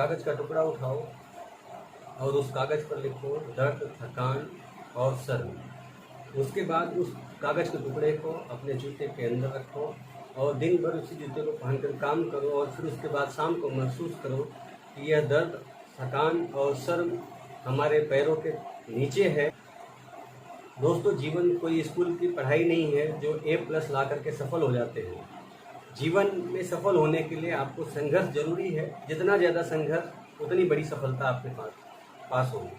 कागज़ का टुकड़ा उठाओ और उस कागज़ पर लिखो दर्द, थकान और शर्म। उसके बाद उस कागज़ के टुकड़े को अपने जूते के अंदर रखो और दिन भर उसी जूते को पहनकर काम करो और फिर उसके बाद शाम को महसूस करो कि यह दर्द, थकान और शर्म हमारे पैरों के नीचे है। दोस्तों, जीवन कोई स्कूल की पढ़ाई नहीं है जो A+ ला करके सफल हो जाते हैं। जीवन में सफल होने के लिए आपको संघर्ष जरूरी है। जितना ज़्यादा संघर्ष उतनी बड़ी सफलता आपके पास होगी।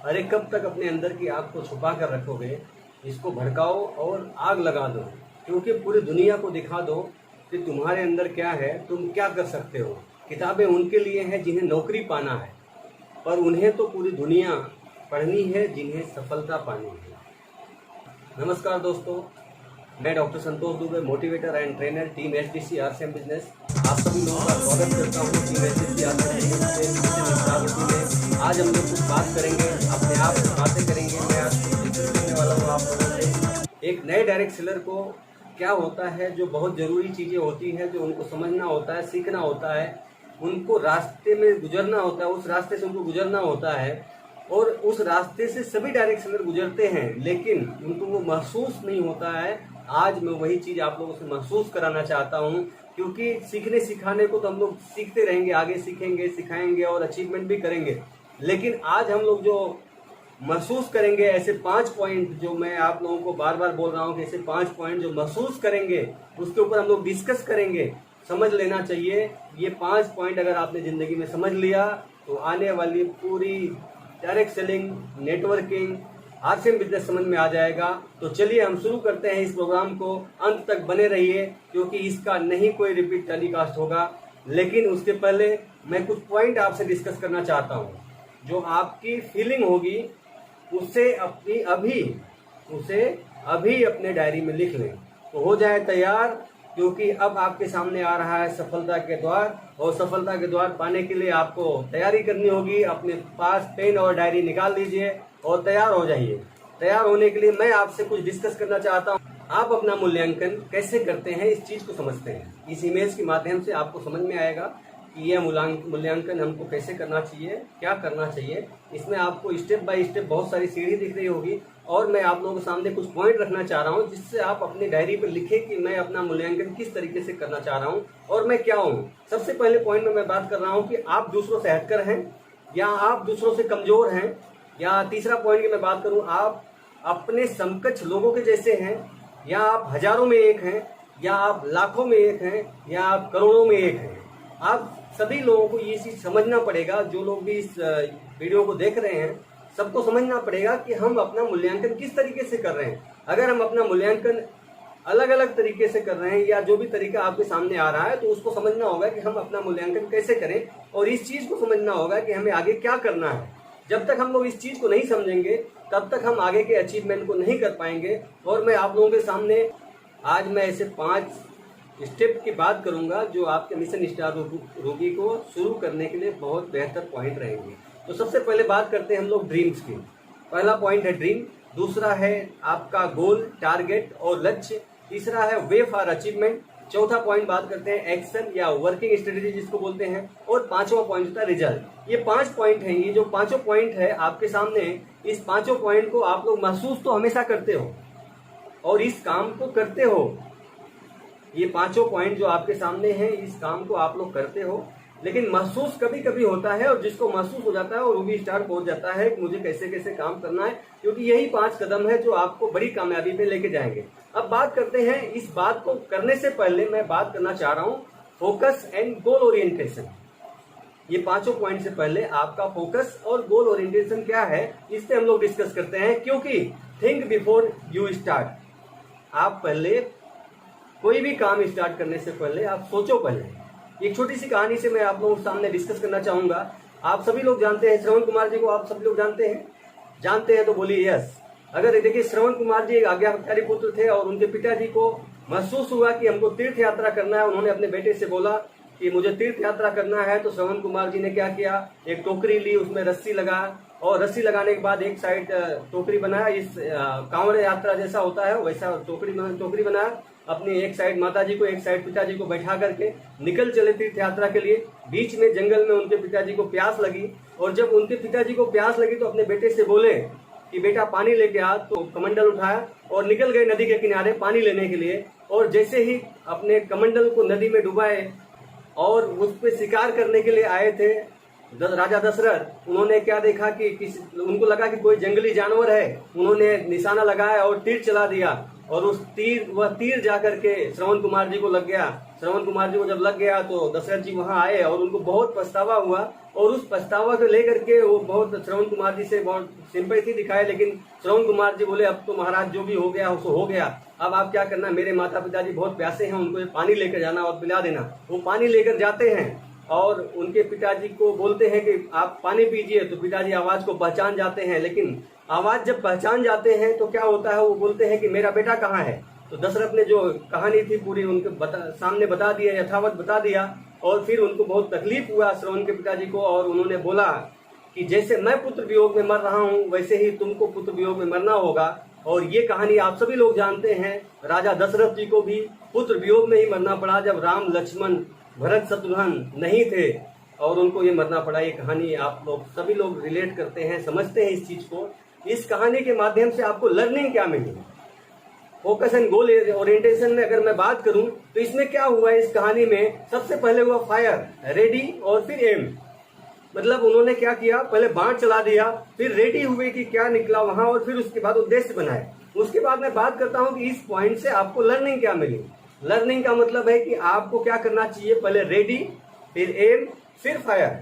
अरे कब तक अपने अंदर की आग को छुपा कर रखोगे? इसको भड़काओ और आग लगा दो, क्योंकि पूरी दुनिया को दिखा दो कि तुम्हारे अंदर क्या है, तुम क्या कर सकते हो। किताबें उनके लिए हैं जिन्हें नौकरी पाना है, पर उन्हें तो पूरी दुनिया पढ़नी है जिन्हें सफलता पानी है। नमस्कार दोस्तों, मैं doctor Santosh Dubey, motivator and trainer, team SDC RCM business. आप सभी लोगों का स्वागत करता हूँ टीम SDC RCM बिजनेस में। आज हम लोग कुछ बात करेंगे, अपने आप से बातें करेंगे। मैं आज सीखने वाला हूँ आप लोगों से एक नए डायरेक्ट सेलर को क्या होता है, जो बहुत ज़रूरी चीज़ें होती हैं, जो उनको समझना होता है, सीखना होता है, उनको रास्ते में गुजरना होता है, उस रास्ते से उनको गुजरना होता है। और उस रास्ते से सभी डायरेक्ट सेलर गुजरते हैं, लेकिन उनको वो महसूस नहीं होता है। आज मैं वही चीज़ आप लोगों से महसूस कराना चाहता हूँ, क्योंकि सीखने सिखाने को तो हम लोग सीखते रहेंगे, आगे सीखेंगे, सिखाएंगे और अचीवमेंट भी करेंगे। लेकिन आज हम लोग जो महसूस करेंगे, ऐसे 5 पॉइंट जो मैं आप लोगों को बार बार बोल रहा हूँ कि ऐसे 5 पॉइंट जो महसूस करेंगे, उसके ऊपर हम लोग डिस्कस करेंगे। समझ लेना चाहिए, ये 5 पॉइंट अगर आपने ज़िंदगी में समझ लिया तो आने वाली पूरी direct selling, networking, RCM business समझ में आ जाएगा। तो चलिए हम शुरू करते हैं इस प्रोग्राम को। अंत तक बने रहिए, क्योंकि इसका नहीं कोई रिपीट टेलीकास्ट होगा। लेकिन उसके पहले मैं कुछ पॉइंट आपसे डिस्कस करना चाहता हूँ। जो आपकी फीलिंग होगी उसे अभी अपने डायरी में लिख लें, तो हो जाए तैयार। क्योंकि अब आपके सामने आ रहा है सफलता के द्वार, और सफलता के द्वार पाने के लिए आपको तैयारी करनी होगी। अपने पास पेन और डायरी निकाल लीजिए और तैयार हो जाइए। तैयार होने के लिए मैं आपसे कुछ डिस्कस करना चाहता हूँ। आप अपना मूल्यांकन कैसे करते हैं, इस चीज को समझते हैं। इस इमेज के माध्यम से आपको समझ में आएगा कि यह मूल्यांकन हमको कैसे करना चाहिए, क्या करना चाहिए। इसमें आपको स्टेप बाय स्टेप बहुत सारी सीढ़ी दिख रही होगी, और मैं आप लोगों के सामने कुछ पॉइंट रखना चाह रहा हूं, जिससे आप अपनी डायरी पर लिखें कि मैं अपना मूल्यांकन किस तरीके से करना चाह रहा हूं और मैं क्या हूं। सबसे पहले पॉइंट में मैं बात कर रहा हूं कि आप दूसरों से हटकर हैं, या आप दूसरों से कमजोर हैं। या तीसरा पॉइंट की मैं बात करूं, आप अपने समकक्ष लोगों के जैसे हैं, या आप हजारों में एक हैं, या आप लाखों में एक हैं, या आप करोड़ों में एक हैं। आप सभी लोगों को ये चीज समझना पड़ेगा। जो लोग भी इस वीडियो को देख रहे हैं, सबको समझना पड़ेगा कि हम अपना मूल्यांकन किस तरीके से कर रहे हैं। अगर हम अपना मूल्यांकन अलग अलग तरीके से कर रहे हैं, या जो भी तरीका आपके सामने आ रहा है, तो उसको समझना होगा कि हम अपना मूल्यांकन कैसे करें, और इस चीज को समझना होगा कि हमें आगे क्या करना है। जब तक हम लोग इस चीज को नहीं समझेंगे, तब तक हम आगे के अचीवमेंट को नहीं कर पाएंगे। और मैं आप लोगों के सामने आज मैं ऐसे 5 स्टेप की बात करूंगा, जो आपके मिशन स्टार रोगी को शुरू करने के लिए बहुत बेहतर पॉइंट रहेंगे। तो सबसे पहले बात करते हैं हम लोग ड्रीम्स की। पहला पॉइंट है ड्रीम, दूसरा है आपका गोल, टारगेट और लक्ष्य, तीसरा है वे फॉर अचीवमेंट, चौथा पॉइंट बात करते हैं एक्शन या वर्किंग स्ट्रेटेजी जिसको बोलते हैं, और 5वां पॉइंट होता है रिजल्ट। ये 5 पॉइंट हैं। ये जो 5 पॉइंट है आपके सामने, इस 5 पॉइंट को आप लोग महसूस तो हमेशा करते हो और इस काम को करते हो। ये 5 पॉइंट जो आपके सामने हैं, इस काम को आप लोग करते हो, लेकिन महसूस कभी कभी होता है। और जिसको महसूस हो जाता है वो भी स्टार पहुंच जाता है कि मुझे कैसे कैसे काम करना है, क्योंकि यही 5 कदम है जो आपको बड़ी कामयाबी पे लेके जाएंगे। अब बात करते हैं, इस बात को करने से पहले मैं बात करना चाह रहा हूँ फोकस एंड गोल ओरिएंटेशन। ये 5 पॉइंट से पहले आपका फोकस और गोल ओरिएंटेशन क्या है, इस पे हम लोग डिस्कस करते हैं। क्योंकि थिंक बिफोर यू स्टार्ट। आप पहले कोई भी काम स्टार्ट करने से पहले आप सोचो। पहले एक छोटी सी कहानी से मैं आप लोगों के सामने डिस्कस करना चाहूंगा। आप सभी लोग जानते हैं श्रवण कुमार जी को, आप सभी लोग जानते हैं तो बोलिए यस। अगर देखिए, श्रवण कुमार जी एक आज्ञाकारी पुत्र थे, और उनके पिताजी को महसूस हुआ कि हमको तीर्थ यात्रा करना है। उन्होंने अपने बेटे से बोला कि मुझे तीर्थ यात्रा करना है। तो श्रवण कुमार जी ने क्या किया, एक टोकरी ली, उसमें रस्सी लगा और रस्सी लगाने के बाद एक साइड टोकरी बनाया, इस कांवड़ यात्रा जैसा होता है वैसा टोकरी बनाया, अपनी एक साइड माता जी को एक साइड पिताजी को बैठा करके निकल चले तीर्थ यात्रा के लिए। बीच में जंगल में उनके पिताजी को प्यास लगी, और जब उनके पिताजी को प्यास लगी तो अपने बेटे से बोले कि बेटा पानी लेके आ। तो कमंडल उठाया और निकल गए नदी के किनारे पानी लेने के लिए। और जैसे ही अपने कमंडल को नदी में डुबाए और उस पर शिकार करने के लिए आए थे राजा दशरथ, उन्होंने क्या देखा कि उनको लगा कि कोई जंगली जानवर है। उन्होंने निशाना लगाया और तीर चला दिया, और वह तीर जाकर के श्रवण कुमार जी को लग गया। श्रवण कुमार जी को जब लग गया तो दशरथ जी वहां आए और उनको बहुत पछतावा हुआ, और उस पछतावा को लेकर के वो बहुत श्रवण कुमार जी से बहुत सिंपैथी दिखाए। लेकिन श्रवण कुमार जी बोले अब तो महाराज जो भी हो गया उसको हो गया, अब आप क्या करना, मेरे माता पिताजी बहुत प्यासे हैं, उनको पानी लेकर जाना और पिला देना। वो पानी लेकर जाते हैं और उनके पिताजी को बोलते हैं कि आप पानी पीजिए। तो पिताजी आवाज को पहचान जाते हैं, लेकिन आवाज जब पहचान जाते हैं तो क्या होता है, वो बोलते हैं कि मेरा बेटा कहाँ है। तो दशरथ ने जो कहानी थी पूरी उनके सामने बता दिया, यथावत बता दिया। और फिर उनको बहुत तकलीफ हुआ श्रवण के पिताजी को, और उन्होंने बोला कि जैसे मैं पुत्र वियोग में मर रहा हूँ वैसे ही तुमको पुत्र वियोग में मरना होगा। और ये कहानी आप सभी लोग जानते हैं, राजा दशरथ जी को भी पुत्र वियोग में ही मरना पड़ा जब राम लक्ष्मण भरत शत्रुघ्न नहीं थे और उनको ये मरना पड़ा। ये कहानी आप लोग सभी लोग रिलेट करते हैं, समझते हैं इस चीज को। इस कहानी के माध्यम से आपको लर्निंग क्या मिली, फोकस एंड गोल ओरिएंटेशन में अगर मैं बात करूं तो इसमें क्या हुआ, इस कहानी में सबसे पहले हुआ फायर, रेडी और फिर एम। मतलब उन्होंने क्या किया, पहले बाण चला दिया, फिर रेडी हुए कि क्या निकला वहां, और फिर उसके बाद उद्देश्य बनाए। उसके बाद मैं बात करता हूं कि इस पॉइंट से आपको लर्निंग क्या मिली। लर्निंग का मतलब है कि आपको क्या करना चाहिए, पहले रेडी, फिर एम, फिर फायर।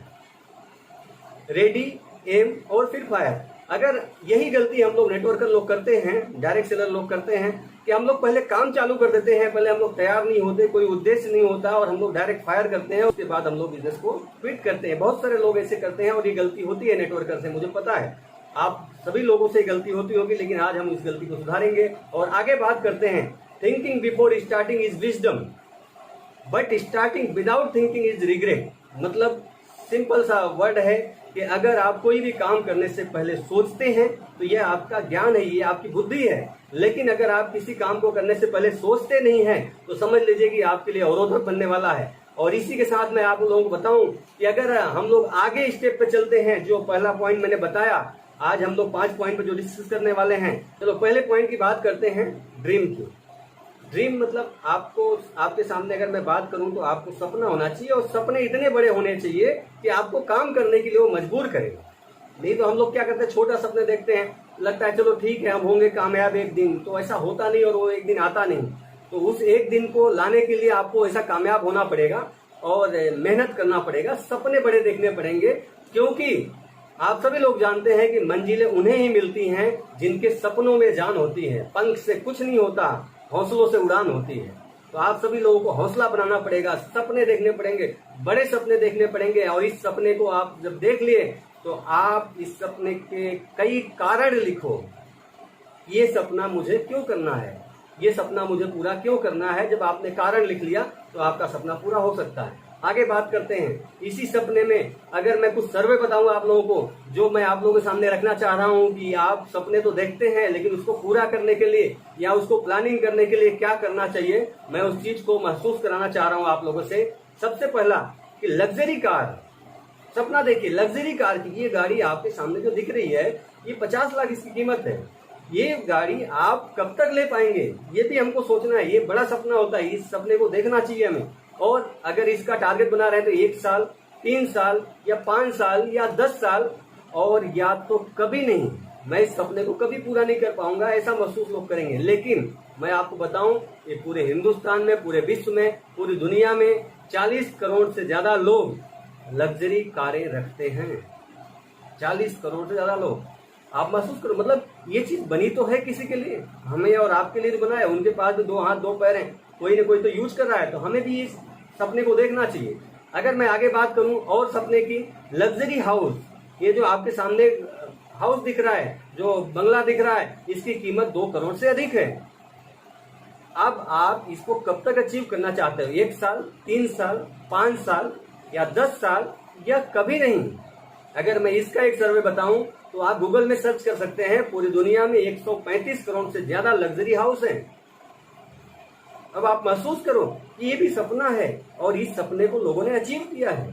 रेडी, एम और फिर फायर। अगर यही गलती हम लोग नेटवर्कर लोग करते हैं, डायरेक्ट सेलर लोग करते हैं कि हम लोग पहले काम चालू कर देते हैं, पहले हम लोग तैयार नहीं होते, कोई उद्देश्य नहीं होता और हम लोग डायरेक्ट फायर करते हैं, उसके बाद हम लोग बिजनेस को क्विट करते हैं। बहुत सारे लोग ऐसे करते हैं और ये गलती होती है नेटवर्कर से, मुझे पता है आप सभी लोगों से गलती होती होगी, लेकिन आज हम इस गलती को सुधारेंगे और आगे बात करते हैं। Thinking before starting is wisdom, but starting without thinking is regret. मतलब सिंपल सा वर्ड है कि अगर आप कोई भी काम करने से पहले सोचते हैं तो यह आपका ज्ञान है, ये आपकी बुद्धि है। लेकिन अगर आप किसी काम को करने से पहले सोचते नहीं हैं तो समझ लीजिए कि आपके लिए अवरोधक बनने वाला है। और इसी के साथ मैं आप लोगों को बताऊं कि अगर हम लोग आगे स्टेप पे चलते हैं, जो पहला पॉइंट मैंने बताया, आज हम लोग 5 पॉइंट पे जो डिस्कस करने वाले हैं। चलो पहले पॉइंट की बात करते हैं, ड्रीम की। ड्रीम मतलब आपके सामने अगर मैं बात करूं तो आपको सपना होना चाहिए, और सपने इतने बड़े होने चाहिए कि आपको काम करने के लिए वो मजबूर करें। नहीं तो हम लोग क्या करते हैं, छोटा सपने देखते हैं, लगता है चलो ठीक है हम होंगे कामयाब एक दिन, तो ऐसा होता नहीं और वो एक दिन आता नहीं। तो उस एक दिन को लाने के लिए आपको ऐसा कामयाब होना पड़ेगा और मेहनत करना पड़ेगा, सपने बड़े देखने पड़ेंगे। क्योंकि आप सभी लोग जानते हैं कि मंजिलें उन्हें ही मिलती हैं जिनके सपनों में जान होती है। पंख से कुछ नहीं होता, हौसलों से उड़ान होती है। तो आप सभी लोगों को हौसला बनाना पड़ेगा, सपने देखने पड़ेंगे, बड़े सपने देखने पड़ेंगे। और इस सपने को आप जब देख लिए तो आप इस सपने के कई कारण लिखो। ये सपना मुझे क्यों करना है, ये सपना मुझे पूरा क्यों करना है। जब आपने कारण लिख लिया तो आपका सपना पूरा हो सकता है। आगे बात करते हैं। इसी सपने में अगर मैं कुछ सर्वे बताऊंगा आप लोगों को, जो मैं आप लोगों के सामने रखना चाह रहा हूं कि आप सपने तो देखते हैं लेकिन उसको पूरा करने के लिए या उसको प्लानिंग करने के लिए क्या करना चाहिए, मैं उस चीज को महसूस कराना चाह रहा हूं आप लोगों से। सबसे पहला कि लग्जरी कार, सपना देखिए लग्जरी कार की। ये गाड़ी आपके सामने जो दिख रही है, ये 50 लाख इसकी कीमत है। ये गाड़ी आप कब तक ले पाएंगे, ये भी हमको सोचना है। ये बड़ा सपना होता है, इस सपने को देखना चाहिए हमें। और अगर इसका टारगेट बना रहे तो 1 साल, 3 साल या 5 साल या 10 साल, और या तो कभी नहीं, मैं इस सपने को कभी पूरा नहीं कर पाऊंगा, ऐसा महसूस लोग करेंगे। लेकिन मैं आपको बताऊं, ये पूरे हिंदुस्तान में, पूरे विश्व में, पूरी दुनिया में 40 करोड़ से ज्यादा लोग लग्जरी कारें रखते हैं। 40 करोड़ से ज्यादा लोग। आप महसूस करो, मतलब ये चीज बनी तो है किसी के लिए, हमें और आपके लिए तो बना है। उनके पास भी 2 हाथ 2 पैर हैं, कोई न कोई तो यूज कर रहा है, तो हमें भी इस सपने को देखना चाहिए। अगर मैं आगे बात करूं और सपने की, लग्जरी हाउस, ये जो आपके सामने हाउस दिख रहा है, जो बंगला दिख रहा है, इसकी कीमत 2 करोड़ से अधिक है। अब आप इसको कब तक अचीव करना चाहते हो, 1 साल, 3 साल, 5 साल या 10 साल या कभी नहीं। अगर मैं इसका एक सर्वे बताऊं तो आप गूगल में सर्च कर सकते हैं, पूरी दुनिया में 135 करोड़ से ज्यादा लग्जरी हाउस हैं। अब आप महसूस करो कि ये भी सपना है और इस सपने को लोगों ने अचीव किया है,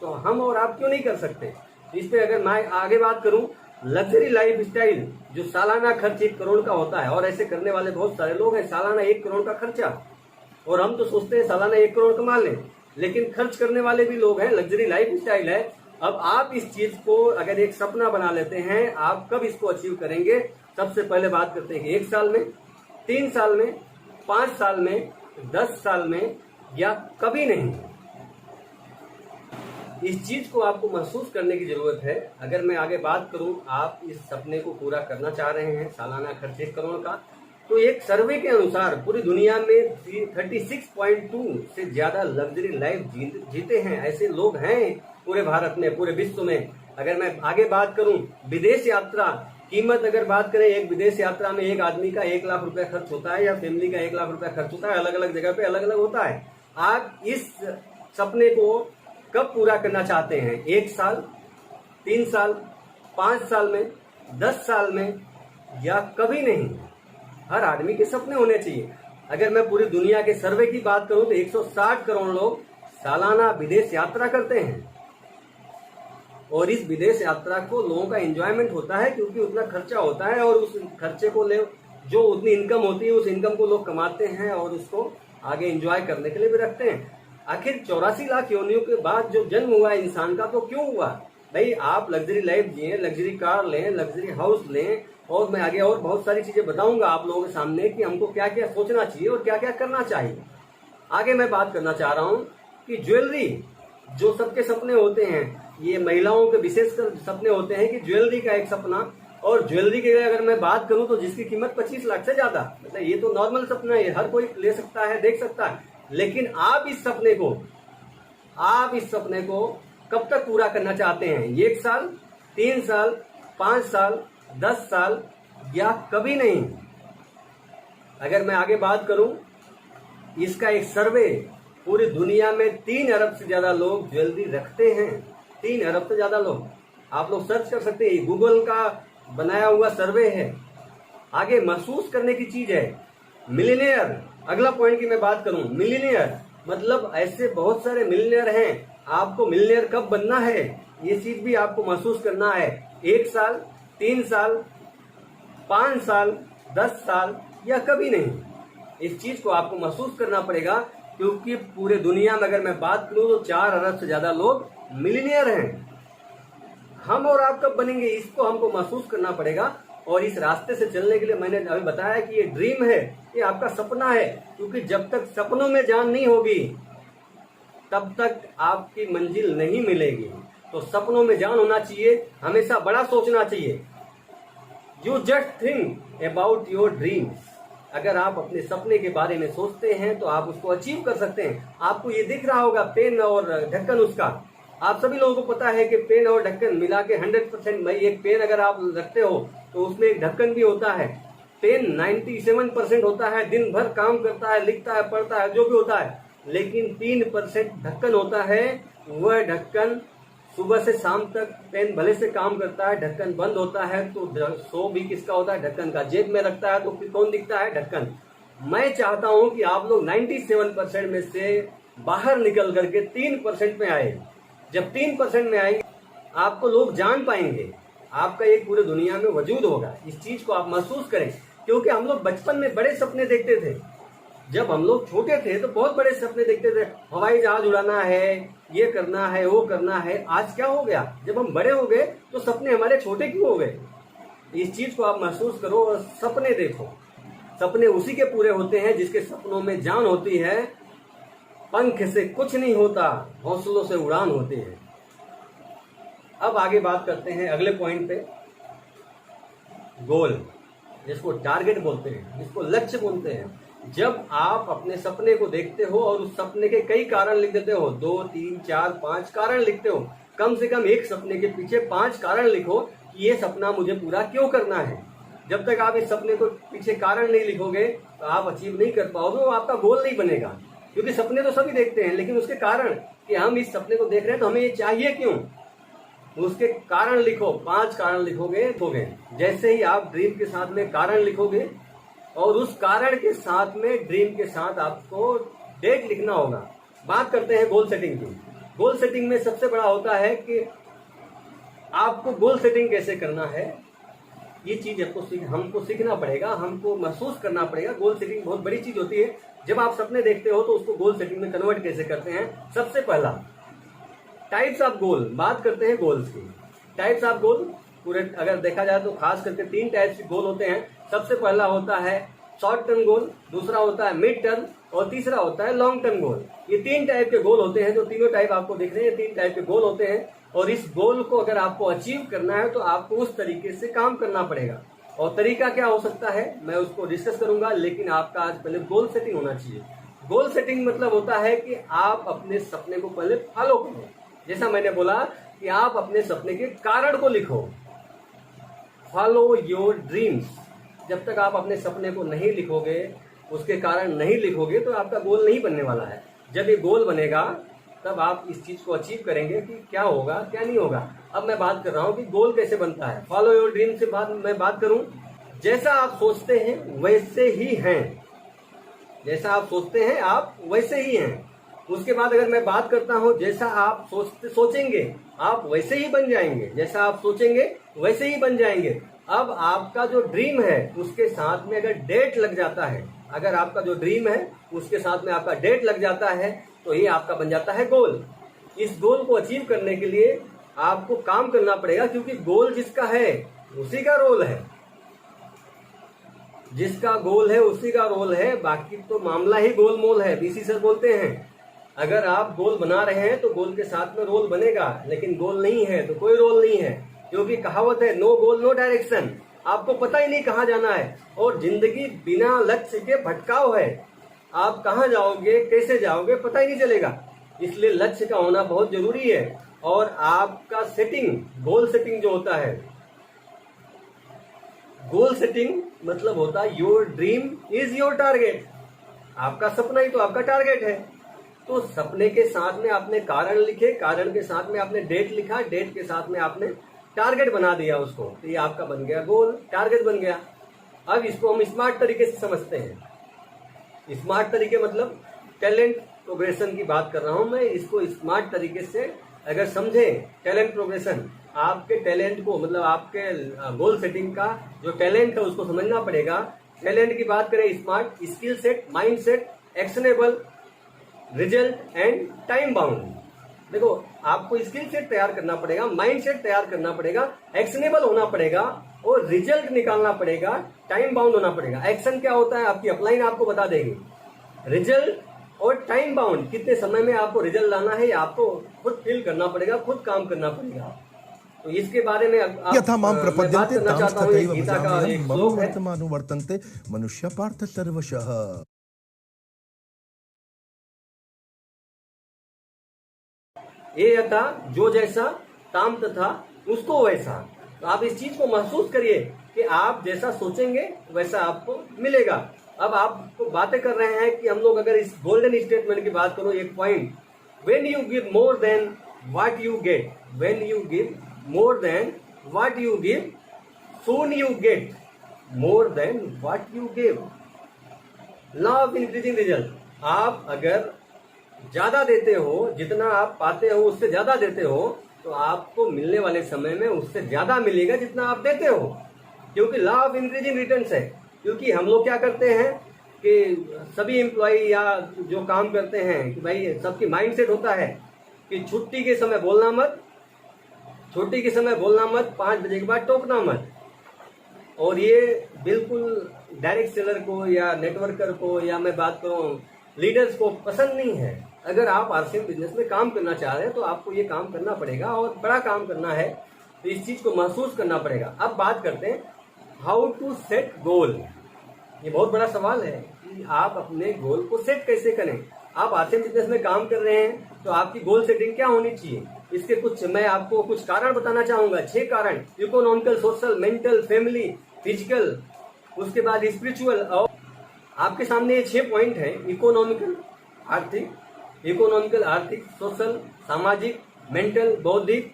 तो हम और आप क्यों नहीं कर सकते। इस पे अगर मैं आगे बात करूं, लग्जरी लाइफ स्टाइल जो सालाना खर्च 1 करोड़ का होता है, और ऐसे करने वाले बहुत सारे लोग हैं, सालाना 1 करोड़ का खर्चा, और हम तो सोचते हैं सालाना 1 करोड़ कमा लें, लेकिन खर्च करने वाले भी लोग हैं। लग्जरी लाइफ स्टाइल है। अब आप इस चीज को अगर एक सपना बना लेते हैं, आप कब इसको अचीव करेंगे। सबसे पहले बात करते हैं कि 1 साल में, 3 साल में, 5 साल में, 10 साल में, या कभी नहीं। इस चीज को आपको महसूस करने की जरूरत है। अगर मैं आगे बात करूं, आप इस सपने को पूरा करना चाह रहे हैं, सालाना खर्च 1 करोड़ का, तो एक सर्वे के अनुसार पूरी दुनिया में 36.2 से ज्यादा लग्जरी लाइफ जीते हैं ऐसे लोग हैं पूरे भारत में, पूरे विश्व में। अगर मैं आगे बात करूं, विदेश यात्रा कीमत अगर बात करें, एक विदेश यात्रा में एक आदमी का 1 लाख रुपया खर्च होता है, या फैमिली का 1 लाख रुपया खर्च होता है। अलग अलग जगह पे अलग अलग होता है। आप इस सपने को कब पूरा करना चाहते हैं? 1 साल, 3 साल, 5 साल में, 10 साल में, या कभी नहीं। हर आदमी के सपने होने चाहिए। अगर मैं पूरी दुनिया के सर्वे की बात करूं तो 160 करोड़ लोग सालाना विदेश यात्रा करते हैं, और इस विदेश यात्रा को लोगों का एंजॉयमेंट होता है, क्योंकि उतना खर्चा होता है, और उस खर्चे को ले जो उतनी इनकम होती है, उस इनकम को लोग कमाते हैं और उसको आगे एंजॉय करने के लिए भी रखते हैं। आखिर 84 लाख योनियों के बाद जो जन्म हुआ है इंसान का, तो क्यों हुआ भाई? आप लग्जरी लाइफ जिए, लग्जरी कार लें, लग्जरी हाउस लें, और मैं आगे और बहुत सारी चीजें बताऊंगा आप लोगों के सामने कि हमको क्या क्या सोचना चाहिए और क्या क्या करना चाहिए। आगे मैं बात करना चाह रहा हूं कि ज्वेलरी, जो सबके सपने होते हैं, ये महिलाओं के विशेषकर सपने होते हैं कि ज्वेलरी का एक सपना, और ज्वेलरी की अगर मैं बात करूं तो जिसकी कीमत 25 लाख से ज्यादा, मतलब ये तो नॉर्मल सपना है, हर कोई ले सकता है, देख सकता है। लेकिन आप इस सपने को कब तक पूरा करना चाहते हैं? 1 साल, 3 साल, 5 साल, 10 साल, या कभी नहीं। अगर मैं आगे बात करूं, इसका एक सर्वे, पूरी दुनिया में 3 अरब से ज्यादा लोग ज्वेलरी रखते हैं। 3 अरब से ज्यादा लोग, आप लोग सर्च कर सकते हैं, गूगल का बनाया हुआ सर्वे है। आगे महसूस करने की चीज है मिलियनेयर। अगला पॉइंट की मैं बात करूं, मिलियनेयर मतलब ऐसे बहुत सारे मिलियनेयर हैं। आपको मिलियनेयर कब बनना है, ये चीज भी आपको महसूस करना है। 1 साल, 3 साल, 5 साल, 10 साल, या कभी नहीं। इस चीज को आपको महसूस करना पड़ेगा, क्योंकि पूरे दुनिया में अगर मैं बात करूं तो 4 अरब से ज्यादा लोग मिलियनेयर हैं। हम और आप कब बनेंगे, इसको हमको महसूस करना पड़ेगा। और इस रास्ते से चलने के लिए मैंने अभी बताया कि ये ड्रीम है, ये आपका सपना है, क्योंकि जब तक सपनों में जान नहीं होगी तब तक आपकी मंजिल नहीं मिलेगी। तो सपनों में जान होना चाहिए, हमेशा बड़ा सोचना चाहिए। You just think about your dreams. अगर आप अपने सपने के बारे में सोचते हैं तो आप उसको अचीव कर सकते हैं। आपको ये दिख रहा होगा पेन और ढक्कन उसका, आप सभी लोगों को पता है कि पेन और ढक्कन मिला के 100%, भाई एक पेन अगर आप रखते हो तो उसमें एक ढक्कन भी होता है। पेन 97% होता है, दिन भर काम करता है, लिखता है, पढ़ता है, जो भी होता है, लेकिन 3% ढक्कन होता है। वह ढक्कन सुबह से शाम तक पेन भले से काम करता है, ढक्कन बंद होता है तो सो भी किसका होता है? ढक्कन का। जेब में रखता है तो फिर कौन दिखता है? ढक्कन। मैं चाहता हूं कि आप लोग 97% में से बाहर निकल करके 3% में आए। जब 3% में आएंगे आपको लोग जान पाएंगे, आपका एक पूरे दुनिया में वजूद होगा। इस चीज को आप महसूस करें, क्योंकि हम लोग बचपन में बड़े सपने देखते थे। जब हम लोग छोटे थे तो बहुत बड़े सपने देखते थे, हवाई जहाज उड़ाना है, ये करना है, वो करना है। आज क्या हो गया, जब हम बड़े हो गए तो सपने हमारे छोटे क्यों हो गए? इस चीज को आप महसूस करो और सपने देखो। सपने उसी के पूरे होते हैं जिसके सपनों में जान होती है। पंख से कुछ नहीं होता, हौसलों से उड़ान होती है। अब आगे बात करते हैं अगले पॉइंट पे, गोल, जिसको टारगेट बोलते हैं, जिसको लक्ष्य बोलते हैं। जब आप अपने सपने को देखते हो और उस सपने के कई कारण लिख देते हो, 2, 3, 4, 5 कारण लिखते हो, कम से कम एक सपने के पीछे 5 कारण लिखो कि ये सपना मुझे पूरा क्यों करना है। जब तक आप इस सपने को पीछे कारण नहीं लिखोगे तो आप अचीव नहीं कर पाओगे, वो आपका गोल नहीं बनेगा। क्योंकि सपने तो सभी देखते हैं, लेकिन उसके कारण कि हम इस सपने को देख रहे हैं तो हमें ये चाहिए क्यों। उसके कारण लिखो, 5 कारण लिखोगे तो जैसे ही आप ड्रीम के साथ में कारण लिखोगे और उस कारण के साथ में ड्रीम के साथ आपको डेट लिखना होगा। बात करते हैं गोल सेटिंग की। गोल सेटिंग में सबसे बड़ा होता है कि आपको गोल सेटिंग कैसे करना है, ये चीज हमको सीखना पड़ेगा, हमको महसूस करना पड़ेगा। गोल सेटिंग बहुत बड़ी चीज होती है। जब आप सपने देखते हो तो उसको गोल सेटिंग में कन्वर्ट कैसे करते हैं। सबसे पहला टाइप्स ऑफ गोल, बात करते हैं गोल्स की। टाइप्स ऑफ गोल पूरे अगर देखा जाए तो खास करके 3 टाइप्स के गोल होते हैं। सबसे पहला होता है शॉर्ट टर्म गोल, दूसरा होता है मिड टर्म और तीसरा होता है लॉन्ग टर्म गोल। ये 3 टाइप के गोल होते हैं। जो तीनों टाइप आपको दिख रहे हैं 3 टाइप के गोल होते हैं। और इस गोल को अगर आपको अचीव करना है तो आपको उस तरीके से काम करना पड़ेगा। और तरीका क्या हो सकता है मैं उसको डिस्कस करूंगा, लेकिन आपका आज पहले गोल सेटिंग होना चाहिए। गोल सेटिंग मतलब होता है कि आप अपने सपने को पहले फॉलो करो। जैसा मैंने बोला कि आप अपने सपने के कारण को लिखो। Follow your dreams. जब तक आप अपने सपने को नहीं लिखोगे, उसके कारण नहीं लिखोगे, तो आपका गोल नहीं बनने वाला है। जब ये गोल बनेगा तब आप इस चीज को अचीव करेंगे कि क्या होगा क्या नहीं होगा। अब मैं बात कर रहा हूं कि गोल कैसे बनता है। फॉलो योर ड्रीम से मैं बात करूं, जैसा आप सोचते हैं वैसे ही हैं। जैसा आप सोचते हैं आप वैसे ही हैं। उसके बाद अगर मैं बात करता हूं, जैसा आप सोचेंगे आप वैसे ही बन जाएंगे। जैसा आप सोचेंगे वैसे ही बन जाएंगे। अब आपका जो ड्रीम है उसके साथ में अगर डेट लग जाता है, अगर आपका जो ड्रीम है उसके साथ में आपका डेट लग जाता है, तो ये आपका बन जाता है गोल। इस गोल को अचीव करने के लिए आपको काम करना पड़ेगा, क्योंकि गोल जिसका है उसी का रोल है। जिसका गोल है उसी का रोल है। बाकी तो मामला ही गोलमोल है, बीसी सर बोलते हैं। अगर आप गोल बना रहे हैं तो गोल के साथ में रोल बनेगा, लेकिन गोल नहीं है तो कोई रोल नहीं है। क्योंकि कहावत है नो गोल नो डायरेक्शन। आपको पता ही नहीं कहाँ जाना है, और जिंदगी बिना लक्ष्य के भटकाव है। आप कहाँ जाओगे कैसे जाओगे पता ही नहीं चलेगा। इसलिए लक्ष्य का होना बहुत जरूरी है। और आपका सेटिंग, गोल सेटिंग जो होता है, गोल सेटिंग मतलब होता है your dream is your target. आपका सपना ही तो आपका टारगेट है। तो सपने के साथ में आपने कारण लिखे, कारण के साथ में आपने डेट लिखा, डेट के साथ में आपने टारगेट बना दिया उसको, तो ये आपका बन गया गोल, टारगेट बन गया। अब इसको हम स्मार्ट तरीके से समझते हैं। स्मार्ट तरीके मतलब टैलेंट प्रोग्रेशन की बात कर रहा हूं मैं। इसको स्मार्ट तरीके से अगर समझे, टैलेंट प्रोग्रेशन, आपके टैलेंट को मतलब आपके गोल सेटिंग का जो टैलेंट है उसको समझना पड़ेगा। टैलेंट की बात करें, smart, skill set, mind set, actionable, result and time bound. देखो आपको स्किल सेट तैयार करना पड़ेगा, माइंड सेट तैयार करना पड़ेगा, एक्शनेबल होना पड़ेगा और रिजल्ट निकालना पड़ेगा, टाइम बाउंड होना पड़ेगा। एक्शन क्या होता है आपकी अपलाइन आपको बता देगी। रिजल्ट और टाइम बाउंड, कितने समय में आपको रिजल्ट लाना है, ये आपको खुद फील करना पड़ेगा, खुद काम करना पड़ेगा। तो इसके बारे में यथामां प्रपद्यन्ते तां तथैव गीता का भजाम्यहं एक मम श्लोक है। वर्तमानुवर्तन्ते मनुष्य पार्थ सर्वशः। ये यथा जो जैसा, ताम तथा उसको वैसा। तो आप इस चीज को महसूस करिए कि आप जैसा सोचेंगे वैसा आपको मिलेगा। अब आप बातें कर रहे हैं कि हम लोग अगर इस गोल्डन स्टेटमेंट की बात करो, एक point, when you give more than what you get, when you give more than what you give, soon you get more than what you give. Law of increasing result. आप अगर ज्यादा देते हो, जितना आप पाते हो उससे ज्यादा देते हो, तो आपको मिलने वाले समय में उससे ज्यादा मिलेगा जितना आप देते हो। क्योंकि लॉ ऑफ इंक्रीजिंग रिटर्न्स है। क्योंकि हम लोग क्या करते हैं कि सभी एम्प्लॉय या जो काम करते हैं कि भाई सबकी माइंडसेट होता है कि छुट्टी के समय बोलना मत, छुट्टी के समय बोलना मत, 5 बजे के बाद टोकना मत। और ये बिल्कुल डायरेक्ट सेलर को या नेटवर्कर को या मैं बात करूं लीडर्स को पसंद नहीं है। अगर आप आरसीएम बिजनेस में काम करना चाह रहे हैं तो आपको ये काम करना पड़ेगा और बड़ा काम करना है, तो इस चीज को महसूस करना पड़ेगा। अब बात करते हैं हाउ टू सेट गोल। ये बहुत बड़ा सवाल है कि आप अपने गोल को सेट कैसे करें। आप आरसीएम बिजनेस में काम कर रहे हैं तो आपकी गोल सेटिंग क्या होनी चाहिए, इसके कुछ मैं आपको कुछ कारण बताना चाहूंगा। 6 कारण, economical, social, mental, family, physical, उसके बाद स्पिरिचुअल। और आपके सामने ये 6 पॉइंट है। इकोनॉमिकल आर्थिक, सोशल सामाजिक, मेंटल बौद्धिक,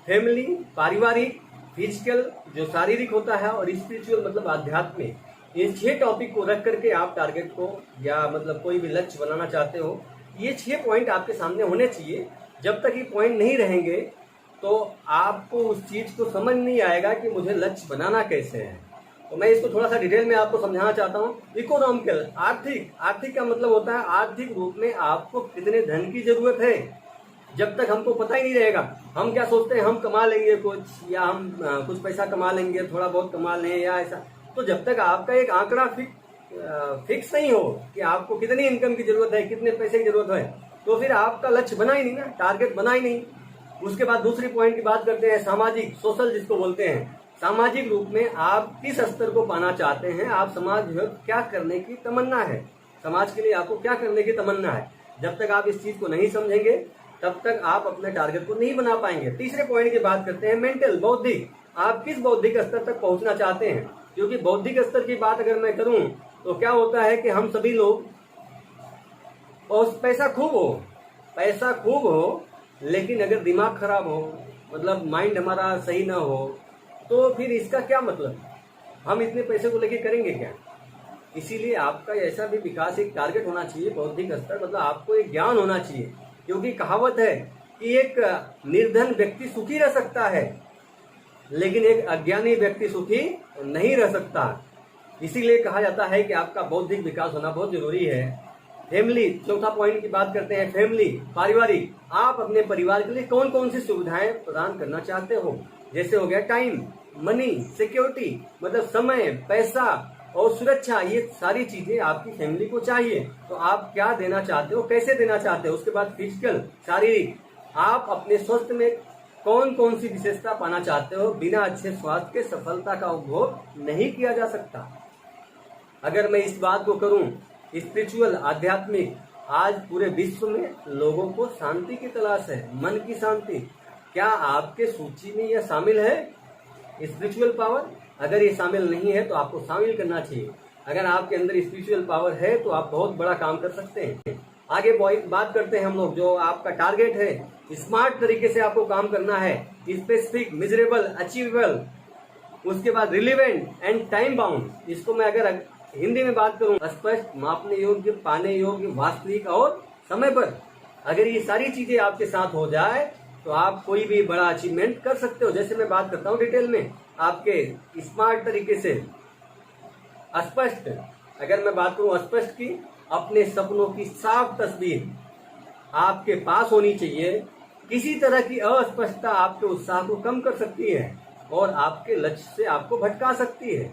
फैमिली, पारिवारिक, फिजिकल जो शारीरिक होता है, और स्पिरिचुअल मतलब आध्यात्मिक, ये 6 टॉपिक को रख करके आप टारगेट को या मतलब कोई भी लक्ष्य बनाना चाहते हो, ये 6 पॉइंट आपके सामने होने चाहिए। जब तक ये पॉइंट नहीं रहेंगे तो आपको उस चीज को समझ नहीं आएगा कि मुझे लक्ष्य बनाना कैसे है। तो मैं इसको थोड़ा सा डिटेल में आपको समझाना चाहता हूँ। इकोनॉमिकल, आर्थिक का मतलब होता है आर्थिक रूप में आपको कितने धन की जरूरत है। जब तक हमको पता ही नहीं रहेगा, हम क्या सोचते हैं हम कमा लेंगे कुछ, या हम कुछ पैसा कमा लेंगे, थोड़ा बहुत कमा लें या ऐसा, तो जब तक आपका एक आंकड़ा फिक्स नहीं हो कि आपको कितनी इनकम की जरूरत है, कितने पैसे की जरूरत है, तो फिर आपका लक्ष्य बना ही नहीं ना, टारगेट बना ही नहीं। उसके बाद दूसरी पॉइंट की बात करते हैं, सामाजिक, सोशल जिसको बोलते हैं। सामाजिक रूप में आप किस स्तर को पाना चाहते हैं, आप समाज में क्या करने की तमन्ना है, समाज के लिए आपको क्या करने की तमन्ना है। जब तक आप इस चीज को नहीं समझेंगे तब तक आप अपने टारगेट को नहीं बना पाएंगे। तीसरे पॉइंट की बात करते हैं, मेंटल, बौद्धिक, आप किस बौद्धिक स्तर तक पहुंचना चाहते हैं। क्योंकि बौद्धिक स्तर की बात अगर मैं करूं तो क्या होता है कि हम सभी लोग, और पैसा खूब हो लेकिन अगर दिमाग खराब हो, मतलब माइंड हमारा सही ना हो, तो फिर इसका क्या मतलब, हम इतने पैसे को लेके करेंगे क्या। इसीलिए आपका ऐसा भी विकास, एक टारगेट होना चाहिए बौद्धिक स्तर, मतलब आपको एक ज्ञान होना चाहिए। क्योंकि कहावत है कि एक निर्धन व्यक्ति सुखी रह सकता है लेकिन एक अज्ञानी व्यक्ति सुखी नहीं रह सकता। इसीलिए कहा जाता है कि आपका बौद्धिक विकास होना बहुत जरूरी है। फैमिली, चौथा पॉइंट की बात करते हैं, फैमिली, पारिवारिक, आप अपने परिवार के लिए कौन कौन सी सुविधाएं प्रदान करना चाहते हो। जैसे हो गया टाइम, मनी, सिक्योरिटी, मतलब समय, पैसा और सुरक्षा, ये सारी चीजें आपकी फैमिली को चाहिए। तो आप क्या देना चाहते हो, कैसे देना चाहते हो। उसके बाद फिजिकल, शारीरिक, आप अपने स्वास्थ्य में कौन कौन सी विशेषता पाना चाहते हो। बिना अच्छे स्वास्थ्य के सफलता का उपभोग नहीं किया जा सकता। अगर मैं इस बात को करूं, स्पिरिचुअल, आध्यात्मिक, आज पूरे विश्व में लोगों को शांति की तलाश है, मन की शांति। क्या आपके सूची में यह शामिल है, स्पिरिचुअल पावर? अगर ये शामिल नहीं है तो आपको शामिल करना चाहिए। अगर आपके अंदर स्पिरिचुअल पावर है तो आप बहुत बड़ा काम कर सकते हैं। आगे बात करते हैं हम लोग, जो आपका टारगेट है, स्मार्ट तरीके से आपको काम करना है, स्पेसिफिक, मेजरेबल, अचीवेबल, उसके बाद रिलेवेंट एंड टाइम बाउंड। इसको मैं अगर हिंदी में बात करूं, स्पष्ट, मापने योग्य, पाने योग्य, वास्तविक और समय पर। अगर ये सारी चीजें आपके साथ हो जाए तो आप कोई भी बड़ा अचीवमेंट कर सकते हो। जैसे मैं बात करता हूँ डिटेल में, आपके स्मार्ट तरीके से, स्पष्ट, अगर मैं बात करूं स्पष्ट की, अपने सपनों की साफ तस्वीर आपके पास होनी चाहिए। किसी तरह की अस्पष्टता आपके उत्साह को कम कर सकती है और आपके लक्ष्य से आपको भटका सकती है।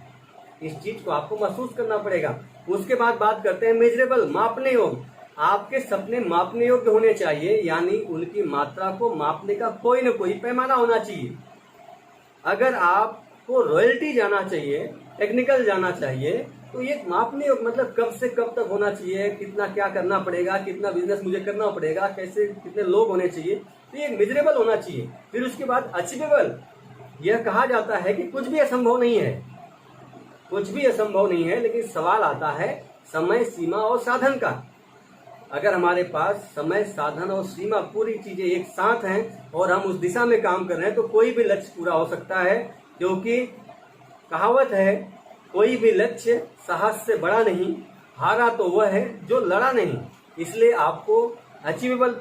इस चीज को आपको महसूस करना पड़ेगा। उसके बाद बात करते हैं मेजरेबल, मापने योग्य। आपके सपने मापने योग्य होने चाहिए, यानी उनकी मात्रा को मापने का कोई न कोई पैमाना होना चाहिए। अगर आपको रॉयल्टी जाना चाहिए, टेक्निकल जाना चाहिए, तो ये मापने योग्य मतलब कब से कब तक होना चाहिए, कितना क्या करना पड़ेगा, कितना बिजनेस मुझे करना पड़ेगा, कैसे कितने लोग होने चाहिए, तो ये मेजरेबल होना चाहिए। फिर उसके बाद अचीवेबल, यह कहा जाता है कि कुछ भी असंभव नहीं है, कुछ भी असंभव नहीं है, लेकिन सवाल आता है समय, सीमा और साधन का। अगर हमारे पास समय, साधन और सीमा, पूरी चीजें एक साथ हैं और हम उस दिशा में काम कर रहे हैं, तो कोई भी लक्ष्य पूरा हो सकता है। क्योंकि कहावत है, कोई भी लक्ष्य साहस से बड़ा नहीं, हारा तो वह है जो लड़ा नहीं। इसलिए आपको अचीवेबल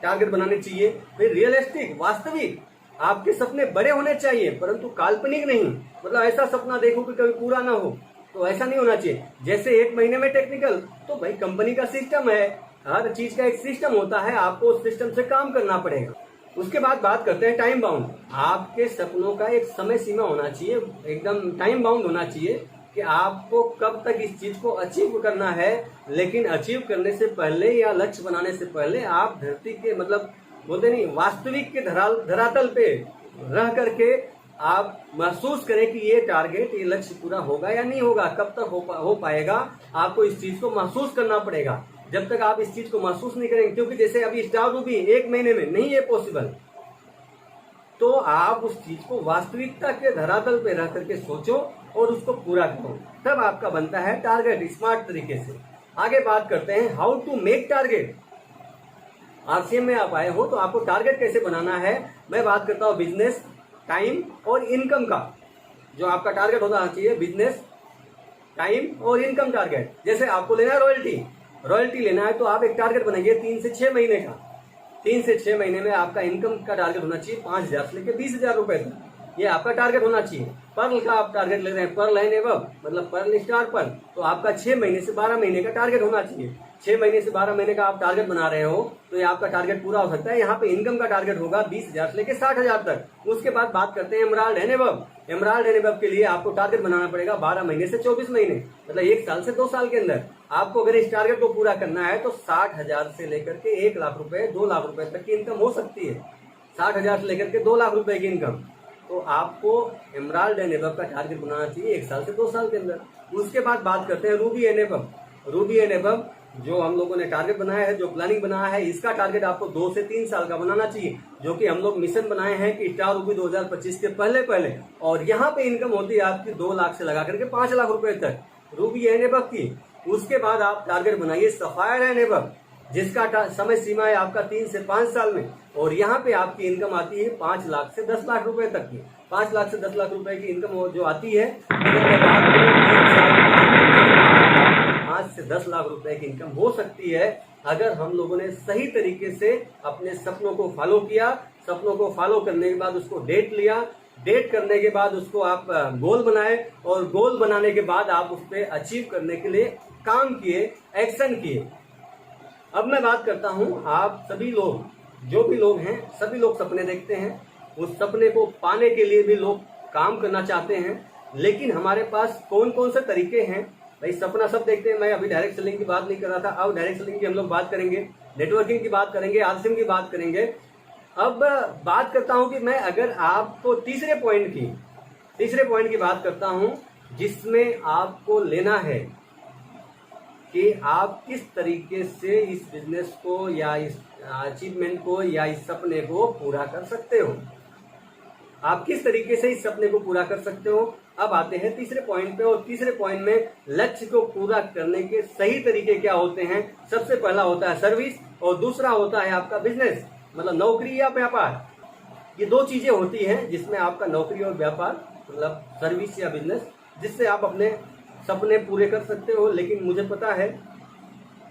टारगेट बनाने चाहिए। फिर रियलिस्टिक, वास्तविक, आपके सपने बड़े होने चाहिए परंतु काल्पनिक नहीं। मतलब ऐसा सपना देखो कि कभी पूरा ना हो, तो ऐसा नहीं होना चाहिए। जैसे 1 महीने में टेक्निकल, तो भाई कंपनी का सिस्टम है, हर चीज का एक सिस्टम होता है, आपको उस सिस्टम से काम करना पड़ेगा। उसके बाद बात करते हैं टाइम बाउंड। आपके सपनों का एक समय सीमा होना चाहिए, एकदम टाइम बाउंड होना चाहिए कि आपको कब तक इस चीज को अचीव करना है। लेकिन अचीव करने से पहले या लक्ष्य बनाने से पहले आप धरती के, मतलब बोलते नहीं, वास्तविक के धरातल पे रह करके आप महसूस करें कि ये टारगेट, ये लक्ष्य पूरा होगा या नहीं होगा, कब तक हो पाएगा। आपको इस चीज को महसूस करना पड़ेगा। जब तक आप इस चीज को महसूस नहीं करेंगे, क्योंकि जैसे अभी स्टार रूबी 1 महीने में नहीं है पॉसिबल, तो आप उस चीज को वास्तविकता के धरातल पे रह करके सोचो और उसको पूरा करो, तब आपका बनता है टारगेट स्मार्ट तरीके से। आगे बात करते हैं how to make target. RCM में आप आए हो तो आपको टारगेट कैसे बनाना है, मैं बात करता हूँ बिजनेस, टाइम और इनकम का। जो आपका टारगेट होना चाहिए बिजनेस, टाइम और इनकम टारगेट। जैसे आपको लेना है रॉयल्टी लेना है तो आप एक टारगेट बनाइए 3 से 6 महीने का। 3 से 6 महीने में आपका इनकम का टारगेट होना चाहिए 5,000 से लेकर 20,000 रुपए तक। ये आपका टारगेट होना चाहिए। पर्ल का आप टारगेट ले रहे हैं, पर्ल एंड एबव मतलब पर्ल स्टार पर्ल, तो आपका 6 महीने से 12 महीने का टारगेट होना चाहिए। 6 महीने से 12 महीने का आप टारगेट बना रहे हो तो ये आपका टारगेट पूरा हो सकता है। यहाँ पे इनकम का टारगेट होगा 20,000 से लेकर 60,000 तक। उसके बाद बात करते हैं emerald and above. Emerald and above के लिए आपको टारगेट बनाना पड़ेगा 12 महीने से 24 महीने, मतलब 1 साल से 2 साल के अंदर। आपको अगर इस टारगेट को पूरा करना है तो 60,000 से लेकर के 1 लाख रुपए 2 लाख रुपए तक की इनकम हो सकती है। 60,000 से लेकर के 2 लाख रुपए की इनकम, तो आपको एमराल्ड एंड एबव का टारगेट बनाना चाहिए 1 साल से 2 साल के अंदर। उसके बाद बात करते हैं Ruby and above. Ruby and above जो हम लोगों ने टारगेट बनाया है, जो प्लानिंग बनाया है, इसका टारगेट आपको 2 से 3 साल का बनाना चाहिए, जो कि हम लोग मिशन बनाए हैं कि स्टार रूबी 2025 के पहले। और यहाँ पे इनकम होती है आपकी 2 लाख से लगा करके 5 लाख रुपए तक रूबी एंड एबव की। उसके बाद आप टारगेट बनाइए सफायर एंड एबव, जिसका समय सीमा है आपका 3 से 5 साल में, और यहाँ पे आपकी इनकम आती है 5 लाख से 10 लाख रुपए तक की। 5 लाख से 10 लाख रुपए की इनकम जो आती है, 5 से 10 लाख रुपए की इनकम हो सकती है अगर हम लोगों ने सही तरीके से अपने सपनों को फॉलो किया। सपनों को फॉलो करने के बाद उसको डेट लिया, डेट करने के बाद उसको आप गोल बनाए, और गोल बनाने के बाद आप उस पर अचीव करने के लिए काम किए, एक्शन किए। अब मैं बात करता हूं, आप सभी लोग, जो भी लोग हैं, सभी लोग सपने देखते हैं। उस सपने को पाने के लिए भी लोग काम करना चाहते हैं, लेकिन हमारे पास कौन कौन से तरीके हैं। भाई सपना सब देखते हैं, मैं अभी डायरेक्ट सेलिंग की बात नहीं कर रहा था, अब डायरेक्ट सेलिंग की हम लोग बात करेंगे, नेटवर्किंग की बात करेंगे, आरसीएम की बात करेंगे। अब बात करता हूं कि मैं अगर आपको तीसरे पॉइंट की बात करता हूं, जिसमें आपको लेना है कि आप किस तरीके से इस बिजनेस को या इस अचीवमेंट को या इस सपने को पूरा कर सकते हो। आप किस तरीके से इस सपने को पूरा कर सकते हो। अब आते हैं तीसरे पॉइंट पे, और तीसरे पॉइंट में लक्ष्य को पूरा करने के सही तरीके क्या होते हैं। सबसे पहला होता है सर्विस, और दूसरा होता है आपका बिजनेस, मतलब नौकरी या व्यापार। ये 2 चीजें होती हैं जिसमें आपका नौकरी और व्यापार, मतलब सर्विस या बिजनेस, जिससे आप अपने सपने पूरे कर सकते हो। लेकिन मुझे पता है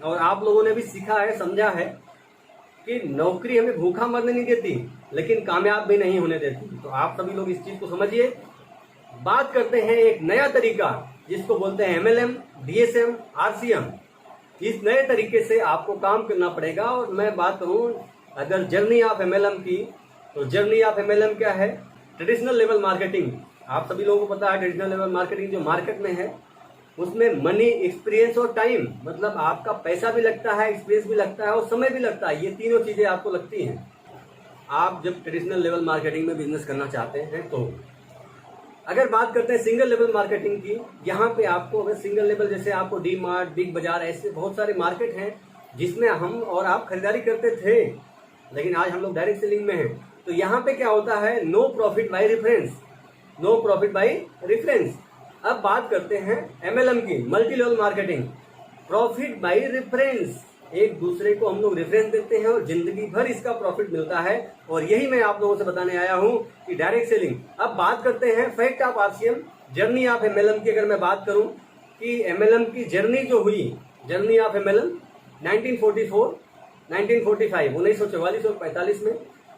और आप लोगों ने भी सीखा है, समझा है कि नौकरी हमें भूखा मरने नहीं देती, लेकिन कामयाब भी नहीं होने देती। तो आप सभी लोग इस चीज को समझिए। बात करते हैं एक नया तरीका जिसको बोलते हैं एमएलएम, डीएसएम, आरसीएम। इस नए तरीके से आपको काम करना पड़ेगा। और मैं बात करूं अगर जर्नी ऑफ एमएलएम की, तो जर्नी ऑफ एमएलएम क्या है। ट्रेडिशनल लेवल मार्केटिंग, आप सभी लोगों को पता है ट्रेडिशनल लेवल मार्केटिंग जो मार्केट में है, उसमें मनी, एक्सपीरियंस और टाइम, मतलब आपका पैसा भी लगता है, एक्सपीरियंस भी लगता है और समय भी लगता है। ये तीनों चीजें आपको लगती हैं आप जब ट्रेडिशनल लेवल मार्केटिंग में बिजनेस करना चाहते हैं। तो अगर बात करते हैं सिंगल लेवल मार्केटिंग की, यहाँ पे आपको अगर सिंगल लेवल, जैसे आपको डी मार्ट, बिग बाजार, ऐसे बहुत सारे मार्केट हैं जिसमें हम और आप खरीदारी करते थे, लेकिन आज हम लोग डायरेक्ट सेलिंग में हैं। तो यहाँ पे क्या होता है, no profit by reference, no profit by reference. अब बात करते हैं एमएलएम की, multi level marketing, profit by reference. एक दूसरे को हम लोग रेफरेंस देते हैं और जिंदगी भर इसका प्रॉफिट मिलता है, और यही मैं आप लोगों से बताने आया हूं कि डायरेक्ट सेलिंग। अब बात करते हैं fact of RCM, journey of MLM की। अगर मैं बात करूं कि एमएलएम की जर्नी जो हुई, जर्नी ऑफ एमएलएम 1944, 1945, 1944 और 45 में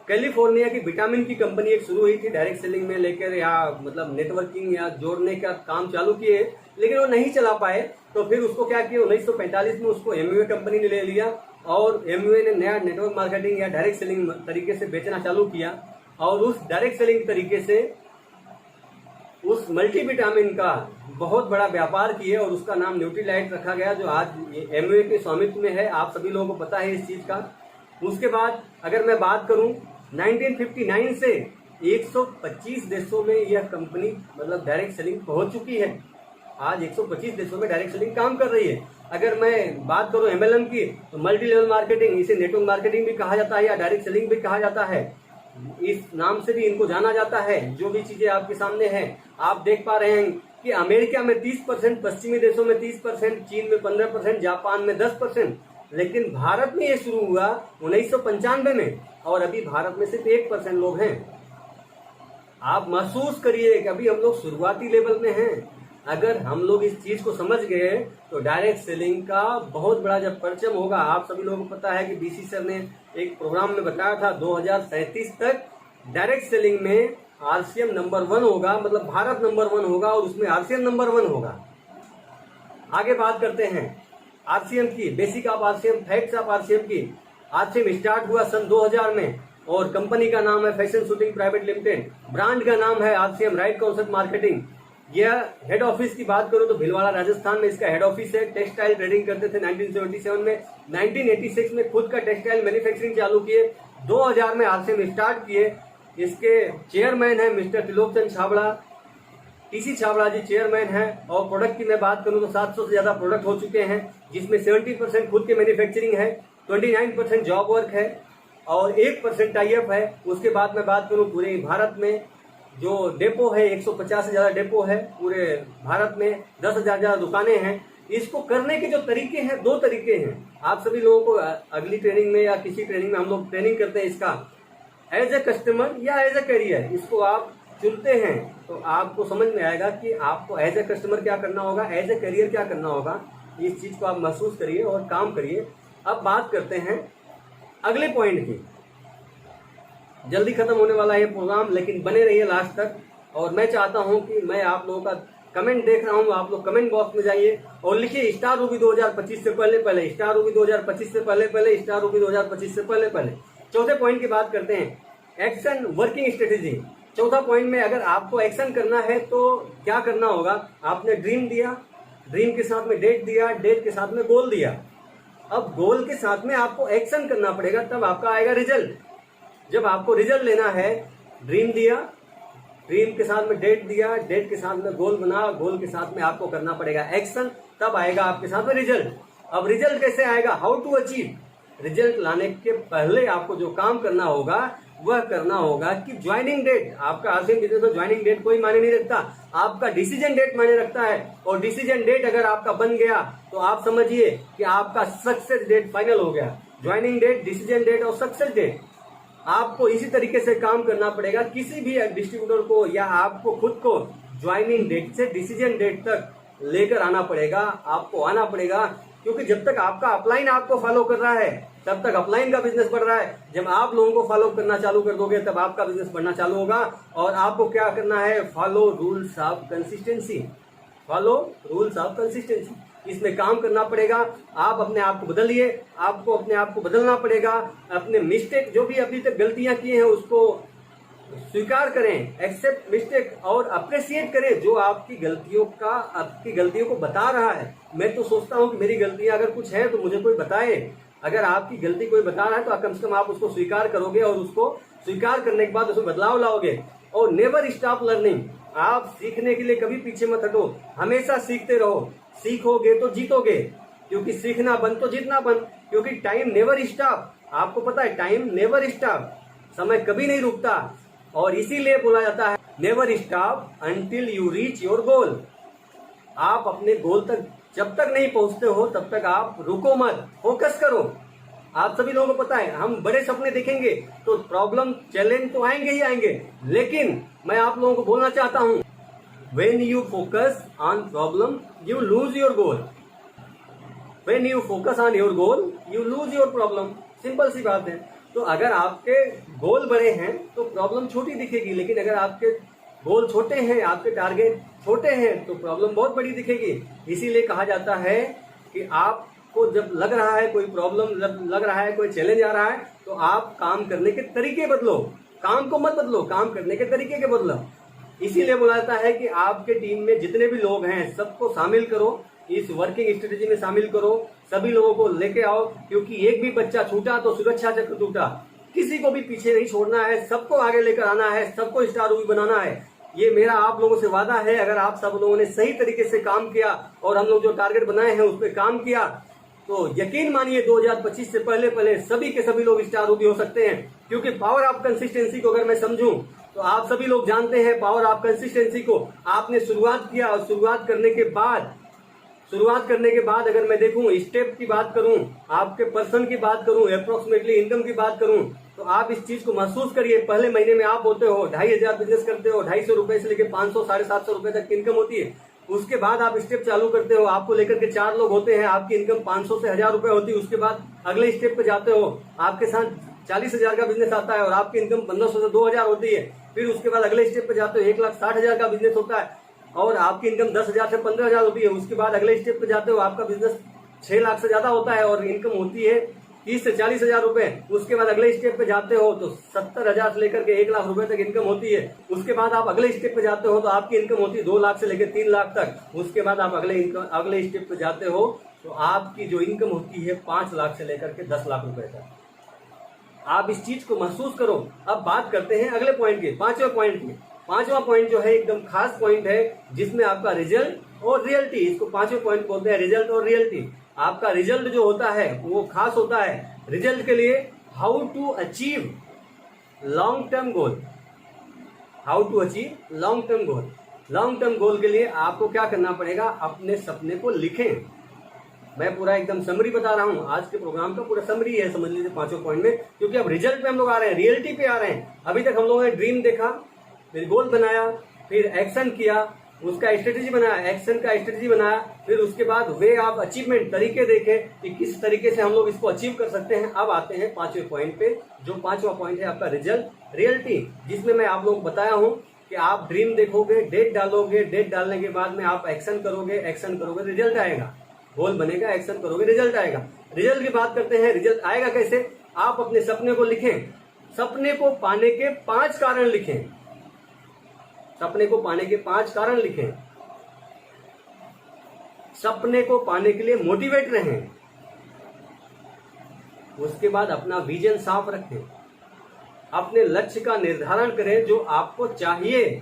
कैलिफोर्निया की विटामिन की कंपनी एक शुरू हुई थी डायरेक्ट सेलिंग में लेकर, या मतलब नेटवर्किंग या जोड़ने का काम चालू किए, लेकिन वो नहीं चला पाए। तो फिर उसको क्या किया, 1945 में उसको एमवे कंपनी ने ले लिया, और एमवे ने नया नेटवर्क मार्केटिंग या डायरेक्ट सेलिंग तरीके से बेचना चालू किया, और उस डायरेक्ट सेलिंग तरीके से उस मल्टीविटामिन का बहुत बड़ा व्यापार किए, और उसका नाम न्यूट्रीलाइट रखा गया, जो आज एमवे के स्वामित्व में है। आप सभी लोगों को पता है इस चीज का। उसके बाद अगर मैं बात करूं 1959 से 125 देशों में यह कंपनी मतलब डायरेक्ट सेलिंग पहुंच चुकी है। आज 125 देशों में डायरेक्ट सेलिंग काम कर रही है। अगर मैं बात करूं एमएलएम की, तो मल्टी लेवल मार्केटिंग, इसे नेटवर्क मार्केटिंग भी कहा जाता है या डायरेक्ट सेलिंग भी कहा जाता है, इस नाम से भी इनको जाना जाता है। जो भी चीजें आपके सामने हैं, आप देख पा रहे हैं कि अमेरिका में 30%, पश्चिमी देशों में 30%, चीन में 15%, जापान में 10%, लेकिन भारत में ये शुरू हुआ 1995 में, और अभी भारत में सिर्फ 1% लोग हैं। आप महसूस करिए कि अभी हम लोग शुरुआती लेवल में हैं। अगर हम लोग इस चीज को समझ गए तो डायरेक्ट सेलिंग का बहुत बड़ा जब परचम होगा। आप सभी लोगों को पता है कि बीसी सर ने एक प्रोग्राम में बताया था 2037 तक डायरेक्ट सेलिंग में आरसीएम नंबर 1 होगा, मतलब भारत नंबर 1 होगा और उसमें आरसीएम नंबर 1 होगा। आगे बात करते हैं आरसीएम की, basic of RCM, facts of RCM की। आरसीएम स्टार्ट हुआ सन 2000 में और कंपनी का नाम है fashion shooting private limited. Brand का नाम है आरसीएम, राइट कॉन्सेप्ट मार्केटिंग। यह हेड ऑफिस की बात करूं तो भिलवाड़ा राजस्थान में इसका हेड ऑफिस है। टेक्सटाइल ट्रेडिंग करते थे 1977 में। 1986 में खुद का टेक्सटाइल मैन्युफैक्चरिंग चालू किए। 2000 में आरसीएम स्टार्ट किए। इसके चेयरमैन है मिस्टर त्रिलोकचंद छाबड़ा, टीसी छाबड़ा जी चेयरमैन है। और प्रोडक्ट की मैं बात करूं तो 700 से ज्यादा प्रोडक्ट हो चुके हैं, जिसमें 70% खुद के मैन्युफैक्चरिंग है, 29% जॉब वर्क है और 1% टाई अप है। उसके बाद मैं बात करूं पूरे भारत में जो डेपो है, 150 से ज्यादा डेपो है पूरे भारत में, 10,000 ज्यादा दुकानें हैं। इसको करने के जो तरीके हैं, 2 तरीके हैं। आप सभी लोगों को अगली ट्रेनिंग में या किसी ट्रेनिंग में हम लोग ट्रेनिंग करते हैं इसका, एज ए कस्टमर या एज ए करियर। इसको आप चुनते हैं तो आपको समझ में आएगा कि आपको एज ए कस्टमर क्या करना होगा, एज ए करियर क्या करना होगा। इस चीज को आप महसूस करिए और काम करिए। अब बात करते हैं अगले पॉइंट की। जल्दी खत्म होने वाला है ये प्रोग्राम, लेकिन बने रहिए लास्ट तक। और मैं चाहता हूं कि मैं आप लोगों का कमेंट देख रहा हूं, आप लोग कमेंट बॉक्स में जाइए और लिखिए स्टार रूबी 2025 से पहले, स्टार रूबी 2025 से पहले, स्टार रूबी 2025 से पहले। चौथे पॉइंट की बात करते हैं, एक्शन वर्किंग स्ट्रेटेजी। चौथा पॉइंट में अगर आपको एक्शन करना है तो क्या करना होगा। आपने ड्रीम दिया, ड्रीम के साथ में डेट दिया, डेट के साथ में गोल दिया। अब गोल के साथ में आपको एक्शन करना पड़ेगा, तब आपका आएगा रिजल्ट। जब आपको रिजल्ट लेना है, ड्रीम दिया, ड्रीम के साथ में डेट दिया, डेट के साथ में गोल बना, गोल के साथ में आपको करना पड़ेगा एक्शन, तब आएगा आपके साथ में रिजल्ट। अब रिजल्ट कैसे आएगा, हाउ टू अचीव। रिजल्ट लाने के पहले आपको जो काम करना होगा वह करना होगा कि ज्वाइनिंग डेट। आपका आरसीएम बिजनेस में ज्वाइनिंग डेट कोई मायने नहीं रखता, आपका डिसीजन डेट मायने रखता है। और डिसीजन डेट अगर आपका बन गया तो आप समझिए कि आपका सक्सेस डेट फाइनल हो गया। ज्वाइनिंग डेट, डिसीजन डेट और सक्सेस डेट, आपको इसी तरीके से काम करना पड़ेगा। किसी भी डिस्ट्रीब्यूटर को या आपको खुद को ज्वाइनिंग डेट से डिसीजन डेट तक लेकर आना पड़ेगा, आपको आना पड़ेगा। क्योंकि जब तक आपका अपलाइन आपको फॉलो कर रहा है तब तक अपलाइन का बिजनेस बढ़ रहा है। जब आप लोगों को फॉलो करना चालू कर दोगे तब आपका बिजनेस बढ़ना चालू होगा। और आपको क्या करना है, follow rules of consistency, follow rules of consistency. इसमें काम करना पड़ेगा। आप अपने आप को बदलिए, आपको अपने आप को बदलना पड़ेगा। अपने मिस्टेक, जो भी अभी तक गलतियां की हैं उसको स्वीकार करें, एक्सेप्ट मिस्टेक, और अप्रिशिएट करें जो आपकी गलतियों को बता रहा है। मैं तो सोचता हूं कि मेरी गलतियां अगर कुछ है तो मुझे कोई बताए। अगर आपकी गलती कोई बता रहा है तो कम से कम आप उसको स्वीकार करोगे और उसको स्वीकार करने के बाद उसमें बदलाव लाओगे। और नेवर स्टॉप लर्निंग, आप सीखने के लिए कभी पीछे मत हटो, हमेशा सीखते रहो। सीखोगे तो जीतोगे, क्योंकि सीखना बंद तो जीतना बंद। क्योंकि टाइम नेवर स्टॉप, आपको पता है टाइम नेवर स्टॉप, समय कभी नहीं रुकता। और इसीलिए बोला जाता है never stop until you reach your goal. आप अपने गोल तक जब तक नहीं पहुंचते हो तब तक आप रुको मत, फोकस करो। आप सभी लोगों को पता है हम बड़े सपने देखेंगे तो प्रॉब्लम, चैलेंज तो आएंगे ही आएंगे, लेकिन मैं आप लोगों को बोलना चाहता हूं, when you focus on problem you lose your goal, when you focus on your goal you lose your problem। Simple सी बात है। तो अगर आपके गोल बड़े हैं तो प्रॉब्लम छोटी दिखेगी, लेकिन अगर आपके गोल छोटे हैं, आपके टारगेट छोटे हैं तो प्रॉब्लम बहुत बड़ी दिखेगी। इसीलिए कहा जाता है कि आपको जब लग रहा है कोई प्रॉब्लम, जब लग रहा है कोई चैलेंज आ रहा है तो आप काम करने के तरीके बदलो, काम को मत बदलो, काम करने के तरीके के बदलो। इसीलिए बोला जाता है कि आपके टीम में जितने भी लोग हैं सबको शामिल करो, इस वर्किंग स्ट्रेटेजी में शामिल करो, सभी लोगों को लेके आओ। क्योंकि एक भी बच्चा छूटा तो सुरक्षा चक्र टूटा। किसी को भी पीछे नहीं छोड़ना है, सबको आगे लेकर आना है, सबको स्टार रूबी बनाना है। ये मेरा आप लोगों से वादा है। अगर आप सब लोगों ने सही तरीके से काम किया और हम लोग जो टारगेट बनाए हैं उस पर काम किया तो यकीन मानिए 2025 से पहले सभी के सभी लोग स्टार रूबी हो सकते हैं। क्योंकि पावर ऑफ कंसिस्टेंसी को अगर मैं समझूं तो आप सभी लोग जानते हैं पावर ऑफ कंसिस्टेंसी को। आपने शुरुआत किया और शुरुआत करने के बाद शुरुआत करने के बाद अगर मैं देखूं, स्टेप की बात करूं, आपके पर्सन की बात करूं, अप्रोक्सीमेटली इनकम की बात करूं, तो आप इस चीज को महसूस करिए। पहले महीने में आप होते हो 2,500 बिजनेस करते हो, 250 रुपए से लेकर 500 750 रुपए तक की इनकम होती है। उसके बाद आप स्टेप चालू करते हो, आपको लेकर के 4 लोग होते हैं, आपकी इनकम 500 से 1000 रुपए होती है। उसके बाद अगले स्टेप पे जाते हो, आपके साथ 40,000 का बिजनेस आता है और आपकी इनकम 1500 से 2000 होती है। फिर उसके बाद अगले स्टेप पे जाते हो, 1,60,000 का बिजनेस होता है और आपकी इनकम 10,000 से 15,000 होती है। उसके बाद अगले स्टेप पे जाते हो, आपका बिजनेस 6 लाख से ज्यादा होता है और इनकम होती है 30 से 40,000 रुपए। उसके बाद अगले स्टेप पे जाते हो तो 70,000 से लेकर के 1 लाख रुपए तक इनकम होती है। उसके बाद आप अगले स्टेप पे जाते हो तो आपकी इनकम होती है 2 लाख से लेकर 3 लाख तक। उसके बाद आप अगले स्टेप पे जाते हो तो आपकी जो इनकम होती है 5 लाख से लेकर के 10 लाख रुपए तक। आप इस चीज को महसूस करो। अब बात करते हैं अगले पॉइंट की, 5वें पॉइंट की। 5वां पॉइंट जो है एकदम खास पॉइंट है, जिसमें आपका रिजल्ट और रियलिटी, इसको 5वें पॉइंट बोलते हैं, रिजल्ट और रियलिटी। आपका रिजल्ट जो होता है वो खास होता है। रिजल्ट के लिए how to achieve long term goal, how to achieve long term goal. Long term goal के लिए आपको क्या करना पड़ेगा, अपने सपने को लिखें। मैं पूरा एकदम समरी बता रहा हूं, आज के प्रोग्राम का पूरा समरी है, समझ लीजिए 5वें पॉइंट में, क्योंकि अब रिजल्ट पे हम लोग आ रहे हैं, रियलिटी पे आ रहे हैं। अभी तक हम लोगों ने ड्रीम देखा, फिर गोल बनाया, फिर एक्शन किया, उसका स्ट्रेटेजी बनाया, एक्शन का स्ट्रेटेजी बनाया, फिर उसके बाद वे ऑफ अचीवमेंट, तरीके देखे कि किस तरीके से हम लोग इसको अचीव कर सकते हैं। अब आते हैं 5वें पॉइंट पे, जो 5वां पॉइंट है आपका रिजल्ट रियलिटी, जिसमें मैं आप लोग बताया हूं कि आप ड्रीम देखोगे, डेट डालोगे, डेट डालने के बाद में आप एक्शन करोगे, एक्शन करोगे, रिजल्ट आएगा। गोल बनेगा, एक्शन करोगे, रिजल्ट आएगा। रिजल्ट की बात करते हैं, रिजल्ट आएगा कैसे? आप अपने सपने को लिखें, सपने को पाने के 5 कारण लिखें, सपने को पाने के 5 कारण लिखें, सपने को पाने के लिए मोटिवेट रहें। उसके बाद अपना विजन साफ रखें, अपने लक्ष्य का निर्धारण करें, जो आपको चाहिए,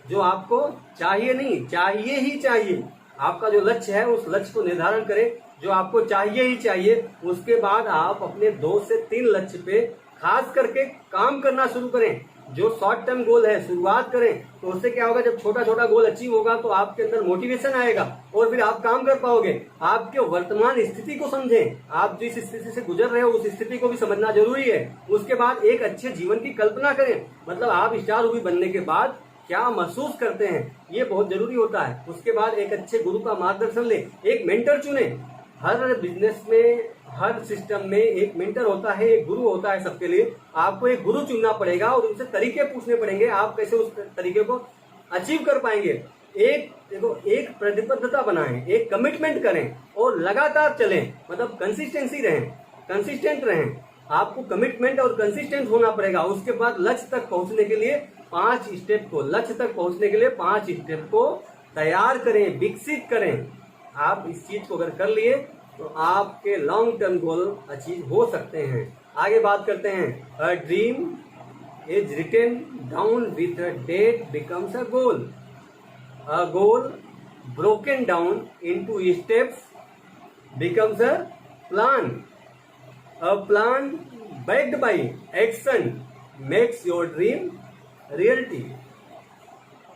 जो आपको चाहिए नहीं, चाहिए ही चाहिए। आपका जो लक्ष्य है उस लक्ष्य को निर्धारण करें, जो आपको चाहिए ही चाहिए। उसके बाद आप अपने 2 से 3 लक्ष्य पे खास करके काम करना शुरू करें। जो शॉर्ट टर्म गोल है शुरुआत करें, तो उससे क्या होगा, जब छोटा छोटा गोल अचीव होगा तो आपके अंदर मोटिवेशन आएगा और फिर आप काम कर पाओगे। आपके वर्तमान स्थिति को समझें, आप जिस स्थिति से गुजर रहे हो उस स्थिति को भी समझना जरूरी है। उसके बाद एक अच्छे जीवन की कल्पना करें, मतलब आप स्टार रूबी बनने के बाद क्या महसूस करते हैं, ये बहुत जरूरी होता है। उसके बाद एक अच्छे गुरु का मार्गदर्शन ले, एक मेंटर चुने। हर बिजनेस में, हर सिस्टम में एक मेंटर होता है, एक गुरु होता है सबके लिए। आपको एक गुरु चुनना पड़ेगा और उनसे तरीके पूछने पड़ेंगे, आप कैसे उस तरीके को अचीव कर पाएंगे। एक प्रतिबद्धता बनाएं, एक कमिटमेंट करें और लगातार चलें, मतलब कंसिस्टेंसी रहें, कंसिस्टेंट रहें। आपको कमिटमेंट और कंसिस्टेंट होना पड़ेगा। उसके बाद लक्ष्य तक पहुंचने के लिए 5 स्टेप को, लक्ष्य तक पहुंचने के लिए 5 स्टेप को तैयार करें, विकसित करें। आप इस चीज को अगर कर लिए तो आपके लॉन्ग टर्म गोल अचीव हो सकते हैं। आगे बात करते हैं, a dream is written down with a date becomes a goal, a goal broken down into steps becomes a plan, a plan backed by action makes your dream reality।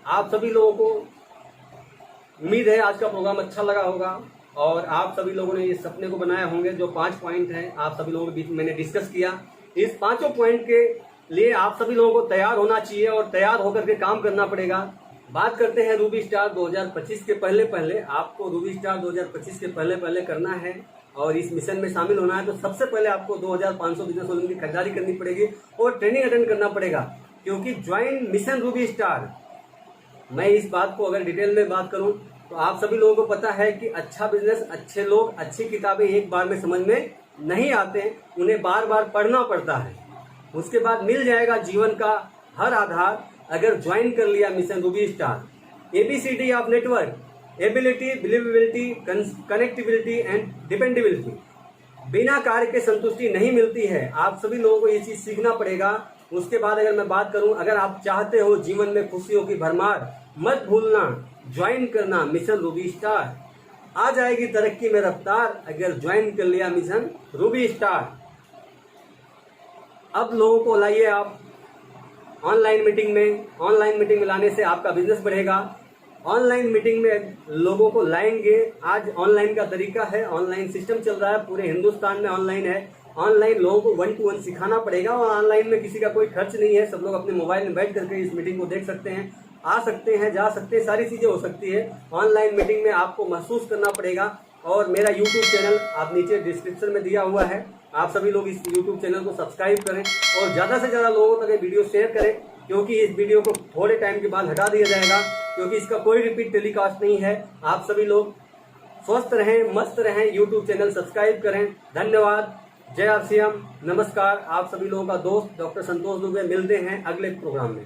आप सभी लोगों को उम्मीद है आज का प्रोग्राम अच्छा लगा होगा और आप सभी लोगों ने इस सपने को बनाए होंगे। जो 5 पॉइंट हैं आप सभी लोगों के बीच मैंने डिस्कस किया, इस 5 पॉइंट के लिए आप सभी लोगों को तैयार होना चाहिए और तैयार होकर के काम करना पड़ेगा। बात करते हैं रूबी स्टार 2025 के पहले आपको रूबी स्टार 2025 के पहले करना है और इस मिशन में शामिल होना है, तो सबसे पहले आपको 2500 बिजनेस ओलंपिक की खरीदारी करनी पड़ेगी और ट्रेनिंग अटेंड करना पड़ेगा। क्योंकि ज्वाइन मिशन रूबी स्टार, मैं इस बात को अगर डिटेल में बात करूं तो आप सभी लोगों को पता है कि अच्छा बिजनेस, अच्छे लोग, अच्छी किताबें एक बार में समझ में नहीं आते, उन्हें बार बार पढ़ना पड़ता है। उसके बाद मिल जाएगा जीवन का हर आधार अगर ज्वाइन कर लिया mission Ruby star. ABCD of network, ability, believability, connectivity and dependability. बिना कार्य के संतुष्टि नहीं मिलती है, आप सभी लोगों को ये चीज सीखना पड़ेगा। उसके बाद अगर मैं बात करूं, अगर आप चाहते हो जीवन में खुशियों की भरमार, मत भूलना ज्वाइन करना मिशन रूबी स्टार। आ जाएगी तरक्की में रफ्तार अगर ज्वाइन कर लिया मिशन रूबी स्टार। अब लोगों को लाइए आप ऑनलाइन मीटिंग में लाने से आपका बिजनेस बढ़ेगा, ऑनलाइन मीटिंग में लोगों को लाएंगे। आज ऑनलाइन का तरीका है, ऑनलाइन सिस्टम चल रहा है, पूरे हिंदुस्तान में ऑनलाइन है। ऑनलाइन लोगों को 1 to 1 सिखाना पड़ेगा और ऑनलाइन में किसी का कोई खर्च नहीं है। सब लोग अपने मोबाइल में बैठ करके इस मीटिंग को देख सकते हैं, आ सकते हैं, जा सकते हैं, सारी चीजें हो सकती है। ऑनलाइन मीटिंग में आपको महसूस करना पड़ेगा। और मेरा यूट्यूब चैनल आप नीचे डिस्क्रिप्शन में दिया हुआ है, आप सभी लोग इस यूट्यूब चैनल को सब्सक्राइब करें और ज़्यादा से ज़्यादा लोगों तक ये वीडियो शेयर करें, क्योंकि इस वीडियो को थोड़े टाइम के बाद हटा दिया जाएगा, क्योंकि इसका कोई रिपीट टेलीकास्ट नहीं है। आप सभी लोग स्वस्थ रहें, मस्त रहें, यूट्यूब चैनल सब्सक्राइब करें। धन्यवाद। जय RCM, नमस्कार। आप सभी लोगों का दोस्त डॉक्टर संतोष दुबे। मिलते हैं अगले प्रोग्राम में।